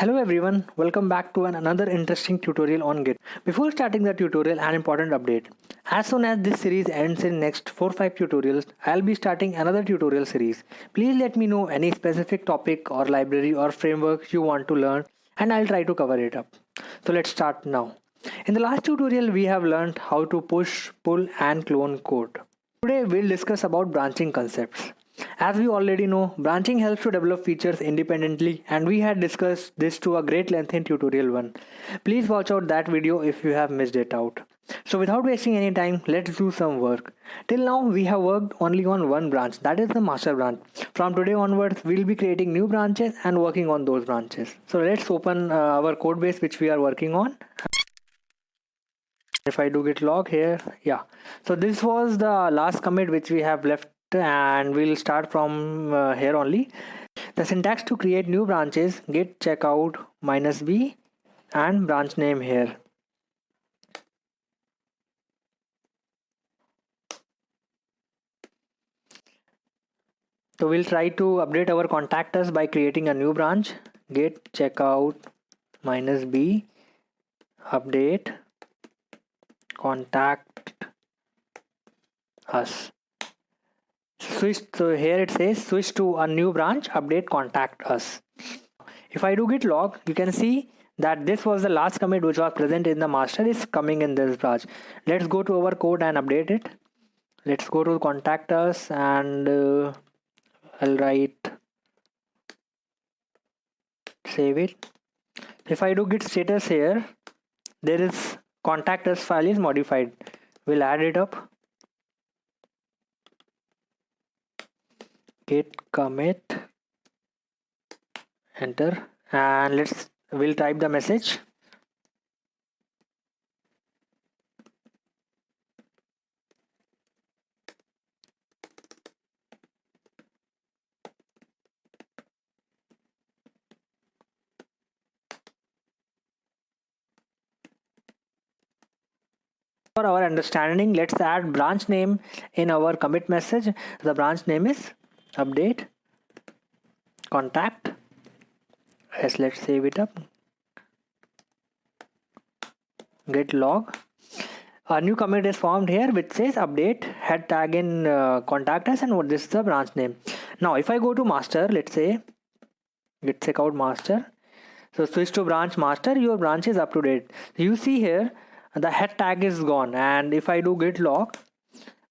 Hello everyone, welcome back to another interesting tutorial on Git. Before starting the tutorial, an important update. As soon as this series ends in next 4-5 tutorials, I'll be starting another tutorial series. Please let me know any specific topic or library or framework you want to learn and I'll try to cover it up. So let's start now. In the last tutorial, we have learned how to push, pull and clone code. Today we'll discuss about branching concepts. As we already know, branching helps to develop features independently and we had discussed this to a great length in tutorial 1. Please watch out that video if you have missed it out. So without wasting any time, let's do some work. Till now we have worked only on one branch, that is the master branch. From today onwards, we'll be creating new branches and working on those branches. So let's open our code base which we are working on. If I do git log here, yeah, so this was the last commit which we have left and we'll start from here only. The syntax to create new branches: git checkout -b and branch name here. So we'll try to update our contact us by creating a new branch: git checkout -b update contact us. Switch, so here it says switch to a new branch, update contact us. If I do git log, you can see that this was the last commit which was present in the master is coming in this branch. Let's go to our code and update it. Let's go to contact us and I'll write save it. If I do git status here, there is contact us file is modified. We'll add it up. Git commit, enter, and we'll type the message. For our understanding, let's add branch name in our commit message. The branch name is update contact. Yes, let's save it up. Git log. A new commit is formed here which says update head tag in contact us, and what this is the branch name. Now if I go to master, let's say git checkout master, so switch to branch master, your branch is up to date. You see here the head tag is gone, and if I do git log,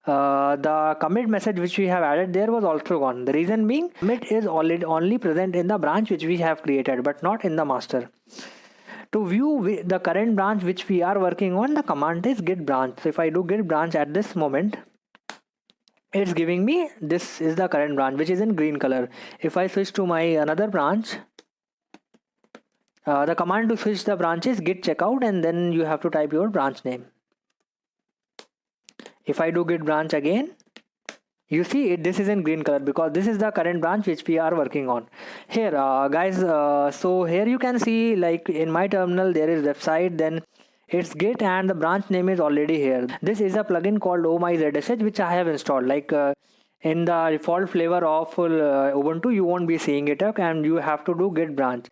the commit message which we have added there was also gone. The reason being, commit is already only present in the branch which we have created but not in the master. To view the current branch which we are working on, the command is git branch. So if I do git branch at this moment, it's giving me this is the current branch which is in green color. If I switch to my another branch, the command to switch the branch is git checkout, and then you have to type your branch name. If I do git branch again, you see this is in green color because this is the current branch which we are working on here, guys. So here you can see, like in my terminal there is website, then it's git, and the branch name is already here. This is a plugin called OhmyZSH which I have installed. In the default flavor of Ubuntu, you won't be seeing it up, and you have to do git branch.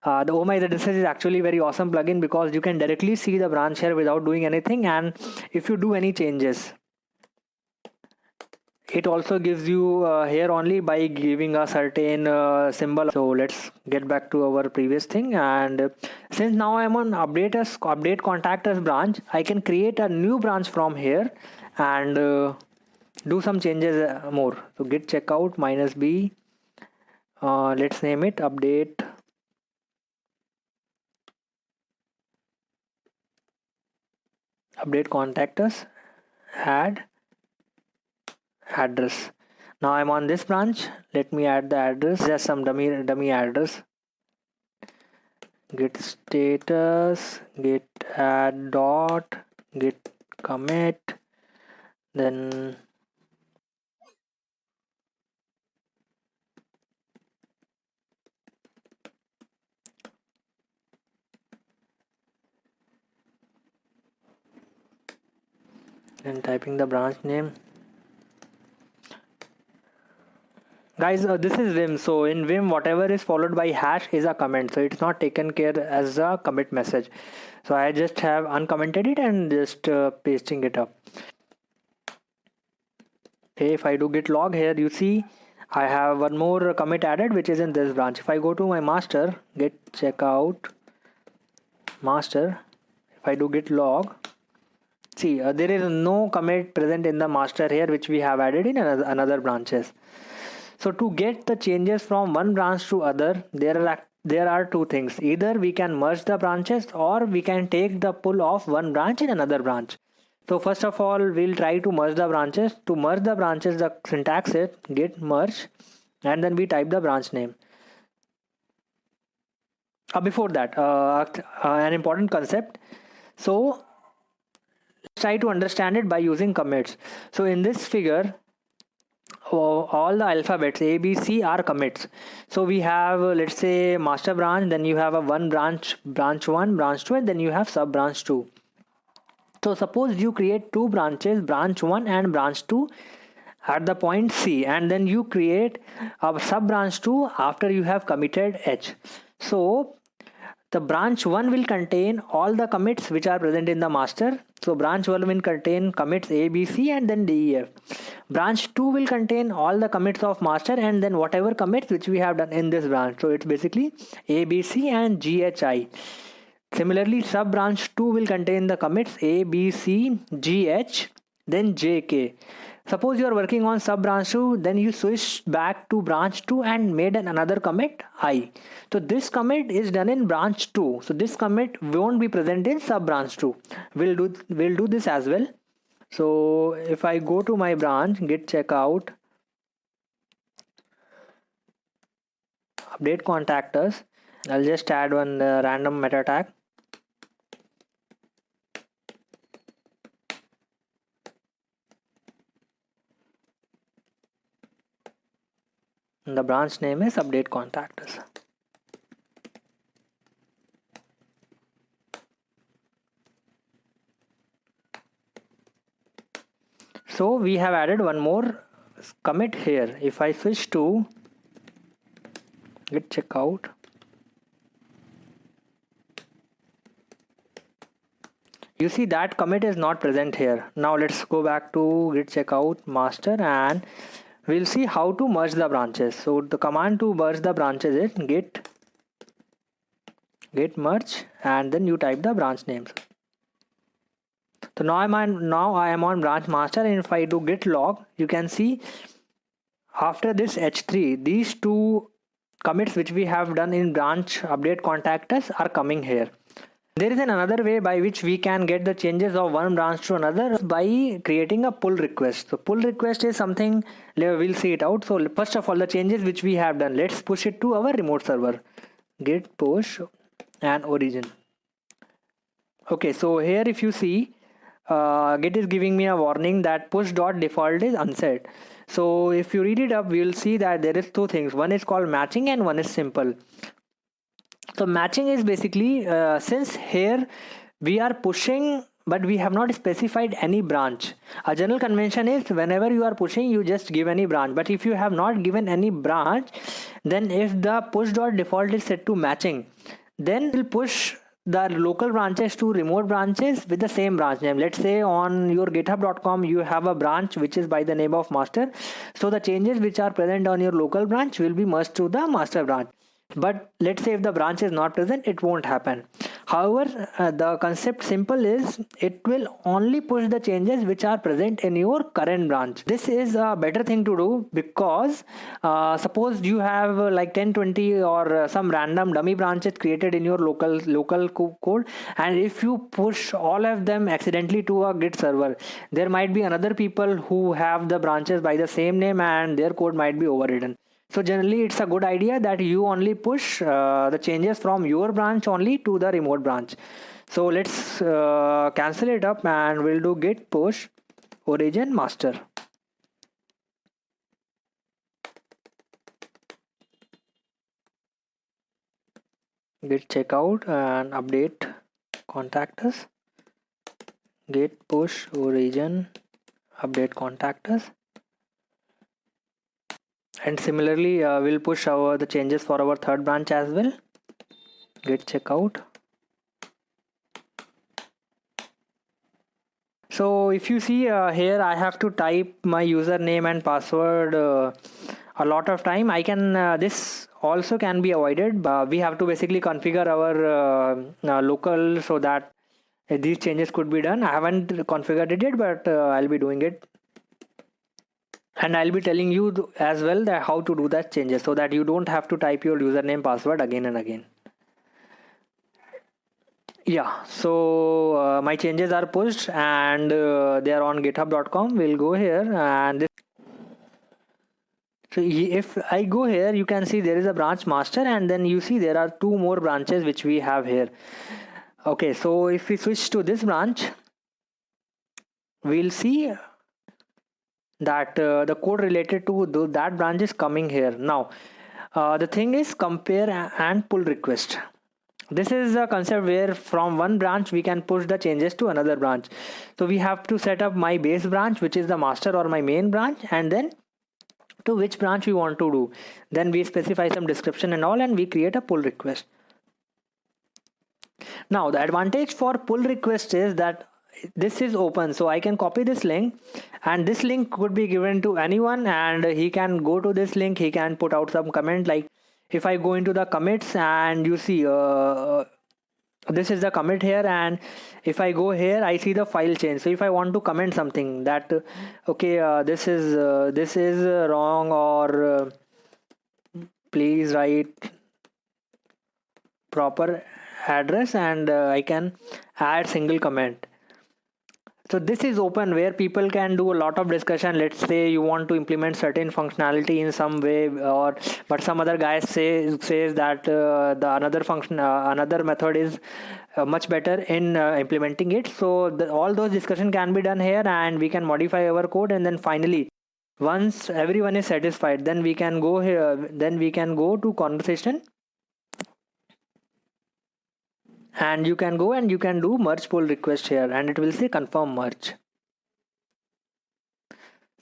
The OhmyZSH is actually very awesome plugin because you can directly see the branch here without doing anything, and if you do any changes, it also gives you here only by giving a certain symbol. So let's get back to our previous thing, and since now I'm on update contact us branch, I can create a new branch from here and do some changes more. So git checkout -b, let's name it update contact us, add address. Now I'm on this branch. Let me add the address. There's some dummy address. Git status, git add dot, git commit, then typing the branch name. Guys, this is Vim. So in Vim, whatever is followed by hash is a comment. So it's not taken care as a commit message. So I just have uncommented it and just pasting it up. Okay, if I do git log here, you see I have one more commit added, which is in this branch. If I go to my master, git checkout master, if I do git log, see there is no commit present in the master here, which we have added in another branches. So to get the changes from one branch to other, there are two things. Either we can merge the branches or we can take the pull of one branch in another branch. So first of all, we'll try to merge the branches. To merge the branches, the syntax is git merge and then we type the branch name. Before that, an important concept. So let's try to understand it by using commits. So in this figure, all the alphabets A, B, C are commits. So we have let's say master branch, then you have a one branch, branch 1, branch 2, and then you have sub branch 2. So suppose you create two branches, branch 1 and branch 2 at the point C, and then you create a sub branch 2 after you have committed H. So the branch 1 will contain all the commits which are present in the master. So branch 1 will contain commits A, B, C and then D, E, F. Branch 2 will contain all the commits of master and then whatever commits which we have done in this branch. So it's basically A, B, C and G, H, I. Similarly, sub branch 2 will contain the commits A, B, C, G, H, then J, K. Suppose you are working on sub branch 2, then you switch back to branch 2 and made another commit I. So this commit is done in branch 2. So this commit won't be present in sub branch 2. We'll do this as well. So if I go to my branch, git checkout, update contactors, I'll just add one random meta tag. And the branch name is update contactors. So we have added one more commit here. If I switch to git checkout, you see that commit is not present here. Now let's go back to git checkout master and we'll see how to merge the branches. So the command to merge the branches is git merge and then you type the branch names. So now I am on branch master, and if I do git log, you can see after this H3, these two commits which we have done in branch update contactors are coming here. There is another way by which we can get the changes of one branch to another by creating a pull request. So pull request is something, we'll see it out. So first of all, the changes which we have done, let's push it to our remote server. Git push and origin. Okay, so here if you see, Git is giving me a warning that push.default is unset. So if you read it up, we will see that there is two things. One is called matching and one is simple. So matching is basically, since here we are pushing but we have not specified any branch. A general convention is whenever you are pushing, you just give any branch. But if you have not given any branch, then if the push.default is set to matching, then we'll push the local branches to remote branches with the same branch name. Let's say on your github.com you have a branch which is by the name of master. So the changes which are present on your local branch will be merged to the master branch. But let's say if the branch is not present, it won't happen. However, the concept simple is it will only push the changes which are present in your current branch. This is a better thing to do because suppose you have like 10, 20 or some random dummy branches created in your local code, and if you push all of them accidentally to a Git server, there might be another people who have the branches by the same name and their code might be overridden. So generally it's a good idea that you only push the changes from your branch only to the remote branch. So let's cancel it up and we'll do git push origin master. Git checkout and update contactors. Git push origin update contactors. And similarly, we'll push the changes for our third branch as well. Git checkout. So if you see here, I have to type my username and password a lot of time. I can this also can be avoided. We have to basically configure our local so that these changes could be done. I haven't configured it yet, but I'll be doing it. And I'll be telling you as well that how to do that changes so that you don't have to type your username password again and again. Yeah, so my changes are pushed and they are on github.com. We'll go here and this. So if I go here, you can see there is a branch master, and then you see there are two more branches which we have here. Okay, so if we switch to this branch, we'll see that the code related to that branch is coming here. Now the thing is compare and pull request. This is a concept where from one branch we can push the changes to another branch. So we have to set up my base branch, which is the master or my main branch, and then to which branch we want to do. Then we specify some description and all, and we create a pull request. Now the advantage for pull request is that this is open, so I can copy this link, and this link could be given to anyone, and he can go to this link. He can put out some comment. Like if I go into the commits and you see this is the commit here, and if I go here I see the file change. So if I want to comment something that okay, this is wrong, or please write proper address, and I can add single comment. So this is open where people can do a lot of discussion. Let's say you want to implement certain functionality in some way, or but some other guy says that the another method is much better in implementing it. So all those discussion can be done here, and we can modify our code, and then finally once everyone is satisfied, then we can go here. Then we can go to conversation, and you can go and you can do merge pull request here, and it will say confirm merge.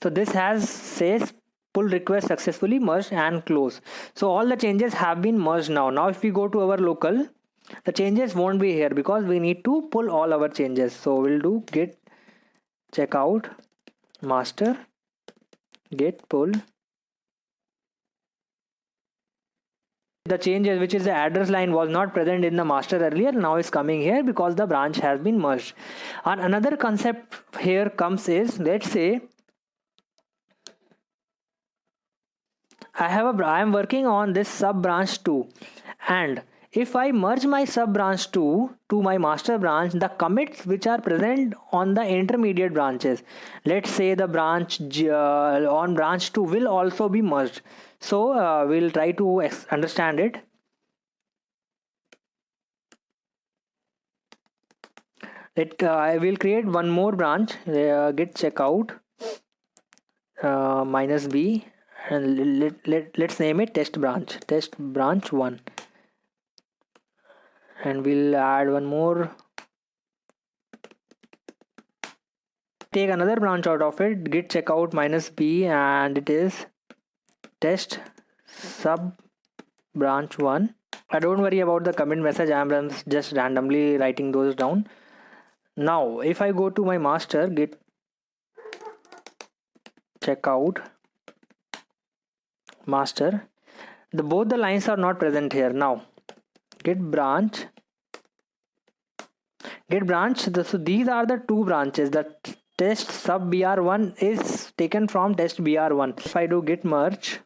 So this says pull request successfully merged and close. So all the changes have been merged now. Now if we go to our local, the changes won't be here because we need to pull all our changes. So we'll do git checkout master git pull. The changes, which is the address line, was not present in the master earlier, now is coming here because the branch has been merged. And another concept here comes is, let's say I am working on this sub branch 2, and if I merge my sub branch 2 to my master branch, the commits which are present on the intermediate branches, let's say the branch on branch 2 will also be merged. So we'll try to understand it. I will create one more branch, git checkout -b, and let's name it test branch 1, and we'll add one more. Take another branch out of it, git checkout -b, and it is test sub branch 1. Don't worry about the commit message, I am just randomly writing those down. Now if I go to my master, git checkout master, both the lines are not present here. Now git branch, so these are the two branches. The test sub br1 is taken from test br1. If I do git merge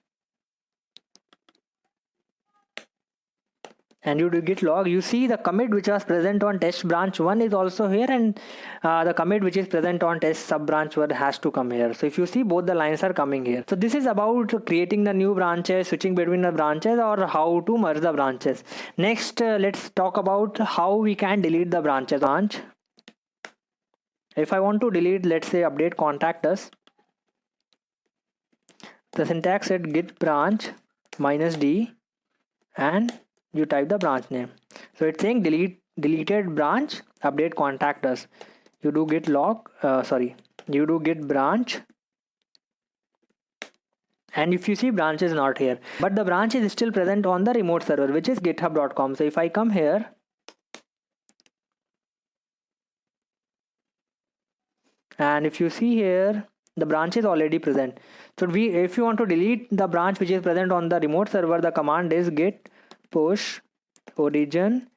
and you do git log, you see the commit which was present on test branch 1 is also here, and the commit which is present on test sub branch 1 has to come here. So if you see, both the lines are coming here. So this is about creating the new branches, switching between the branches, or how to merge the branches. Next let's talk about how we can delete the branches. If I want to delete, let's say update contact us, the syntax at git branch -d, and you type the branch name. So it's saying deleted branch, update contact us. You do git log, you do git branch And if you see, branch is not here, but the branch is still present on the remote server, which is github.com. So if I come here, and if you see here, the branch is already present. So if you want to delete the branch which is present on the remote server, the command is git push origin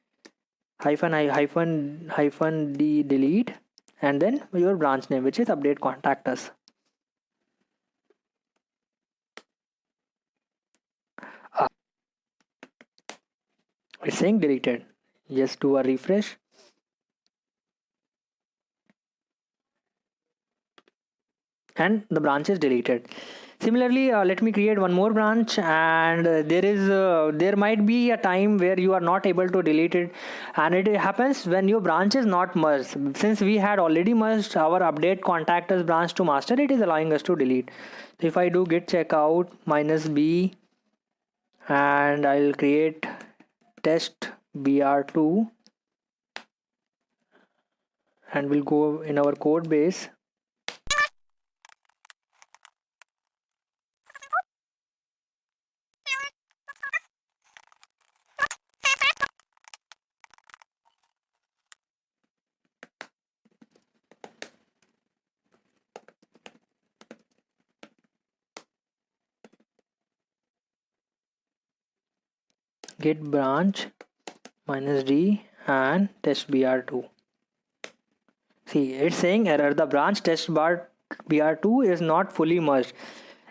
hyphen d delete, and then your branch name, which is update contact us. It's saying deleted. Just do a refresh. And the branch is deleted. Similarly, let me create one more branch, and there might be a time where you are not able to delete it, and it happens when your branch is not merged. Since we had already merged our update contact us branch to master, it is allowing us to delete. So if I do git checkout -b, and I'll create test br2, and we'll go in our code base. Git branch -d and test br2. See, it's saying error. The branch test br2 is not fully merged.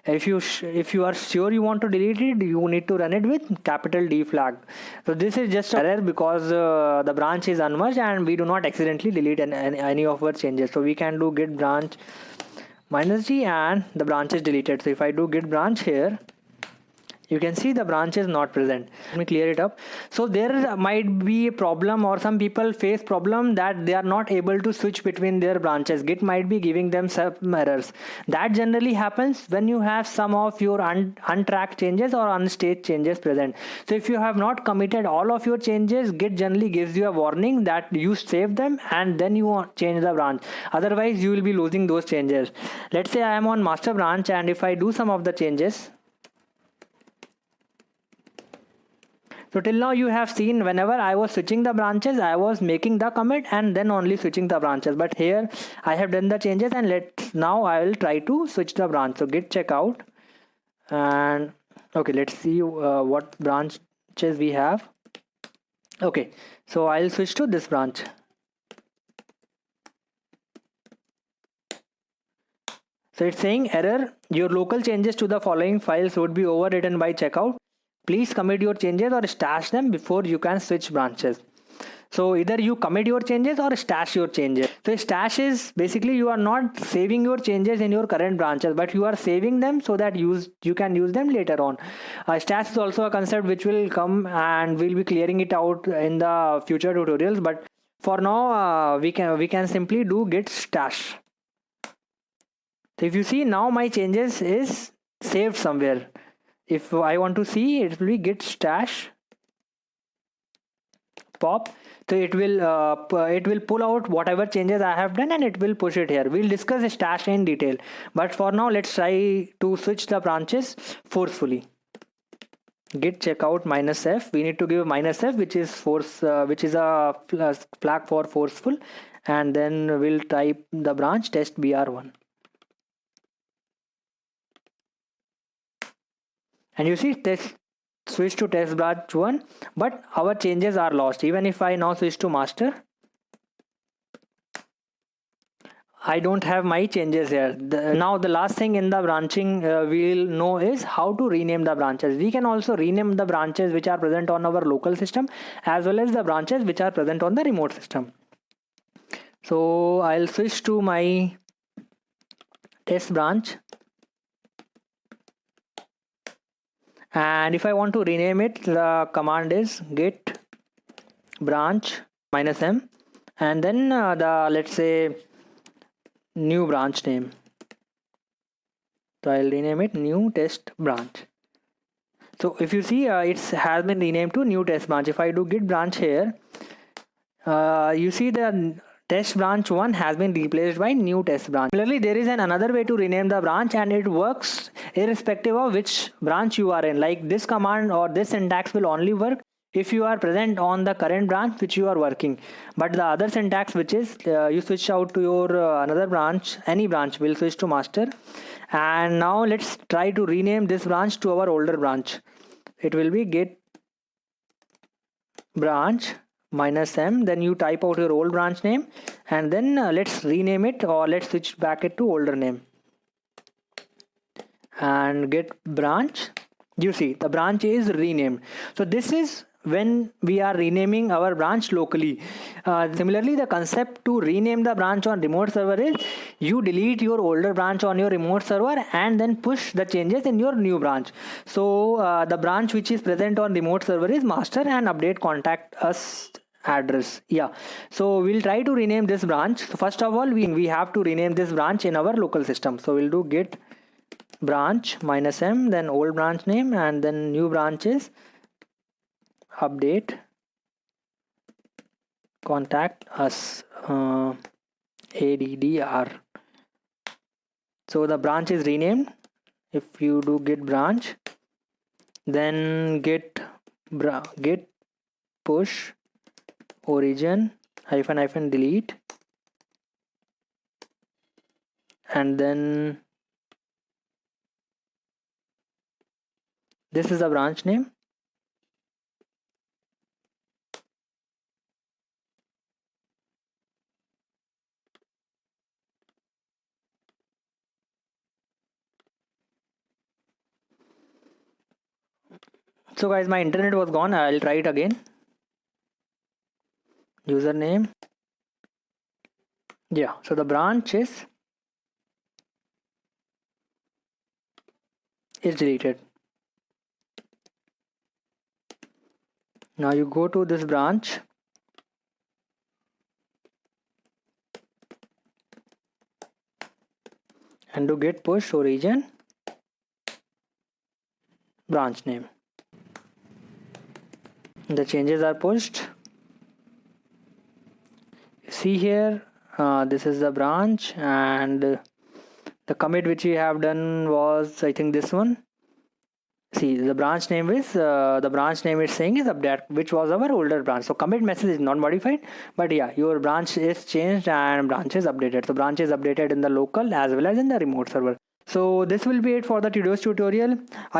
If you are sure you want to delete it, you need to run it with capital D flag. So this is just an error because the branch is unmerged and we do not accidentally delete any of our changes. So we can do git branch -d and the branch is deleted. So if I do git branch here, you can see the branch is not present. Let me clear it up. So there might be a problem, or some people face problem that they are not able to switch between their branches. Git might be giving them some errors. That generally happens when you have some of your untracked changes or unstaged changes present. So if you have not committed all of your changes, Git generally gives you a warning that you save them and then you change the branch. Otherwise you will be losing those changes. Let's say I am on master branch, and if I do some of the changes, so till now you have seen whenever I was switching the branches, I was making the commit and then only switching the branches. But here I have done the changes, and now I will try to switch the branch. So git checkout, and okay, let's see what branches we have. Okay, so I'll switch to this branch. So it's saying error, your local changes to the following files would be overwritten by checkout. Please commit your changes or stash them before you can switch branches. So either you commit your changes or stash your changes. So stash is basically you are not saving your changes in your current branches, but you are saving them so that you can use them later on. Stash is also a concept which will come, and we'll be clearing it out in the future tutorials. But for now, we can simply do git stash. So if you see, now my changes is saved somewhere. If I want to see, it will be git stash pop. So it will pull out whatever changes I have done and it will push it here. We'll discuss stash in detail, but for now let's try to switch the branches forcefully. Git checkout -f. We need to give -f, which is a flag for forceful, and then we'll type the branch test br1. And you see, switch to test branch 1, but our changes are lost. Even if I now switch to master, I don't have my changes here. Now the last thing in the branching we'll know is how to rename the branches. We can also rename the branches which are present on our local system as well as the branches which are present on the remote system. So I'll switch to my test branch. And if I want to rename it, the command is git branch -m, and then let's say new branch name. So I'll rename it new test branch. So if you see, it has been renamed to new test branch. If I do git branch here, you see the test branch 1 has been replaced by new test branch. Similarly, there is another way to rename the branch, and it works irrespective of which branch you are in. Like this command or this syntax will only work if you are present on the current branch which you are working, but the other syntax, which is you switch out to your another branch, any branch will switch to master. And now let's try to rename this branch to our older branch. It will be get branch -m, then you type out your old branch name, and then let's rename it, or let's switch back it to older name, and get branch. You see the branch is renamed. So this is when we are renaming our branch locally. Similarly, the concept to rename the branch on remote server is you delete your older branch on your remote server and then push the changes in your new branch. So the branch which is present on remote server is master and update contact us address. Yeah, so we'll try to rename this branch. So first of all, we have to rename this branch in our local system. So we'll do get branch -m, then old branch name, and then new branches update contact us addr. So the branch is renamed. If you do get branch, then get push origin -- delete, and then this is the branch name. So guys, my internet was gone. I'll try it again. Username. Yeah, so the branch is deleted. Now you go to this branch and do get push origin branch name. The changes are pushed. See here, this is the branch, and the commit which we have done was, I think, this one. See, the branch name is saying is update, which was our older branch. So commit message is not modified, but yeah, your branch is changed and branch is updated. So branch is updated in the local as well as in the remote server. So this will be it for the today's tutorial.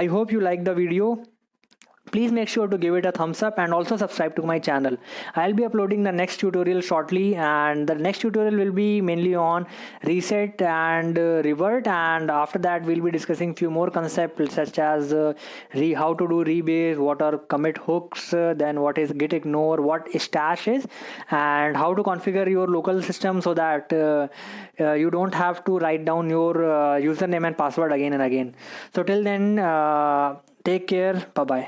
I hope you like the video. Please make sure to give it a thumbs up and also subscribe to my channel. I'll be uploading the next tutorial shortly, and the next tutorial will be mainly on reset and revert, and after that we'll be discussing few more concepts such as how to do rebase, what are commit hooks, then what is git ignore, what stash is, and how to configure your local system so that you don't have to write down your username and password again and again. So till then, take care. Bye bye.